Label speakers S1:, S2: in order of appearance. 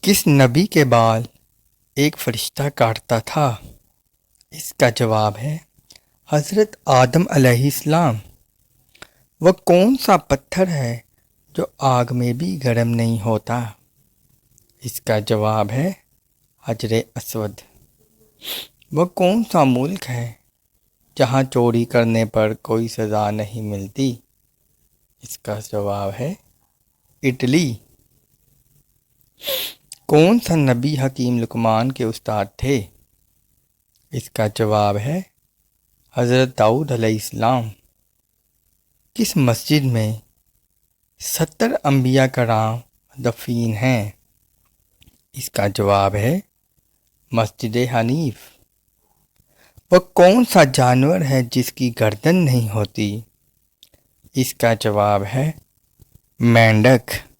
S1: کس نبی کے بال ایک فرشتہ کاٹتا تھا؟ اس کا جواب ہے حضرت آدم علیہ السلام۔ وہ کون سا پتھر ہے جو آگ میں بھی گرم نہیں ہوتا؟ اس کا جواب ہے حجر اسود۔ وہ کون سا ملک ہے جہاں چوری کرنے پر کوئی سزا نہیں ملتی؟ اس کا جواب ہے اٹلی۔ کون سا نبی حکیم لقمان کے استاد تھے؟ اس کا جواب ہے حضرت داؤد علیہ السلام۔ کس مسجد میں 70 انبیاء کرام دفین ہیں؟ اس کا جواب ہے مسجد حنیف۔ وہ کون سا جانور ہے جس کی گردن نہیں ہوتی؟ اس کا جواب ہے مینڈک۔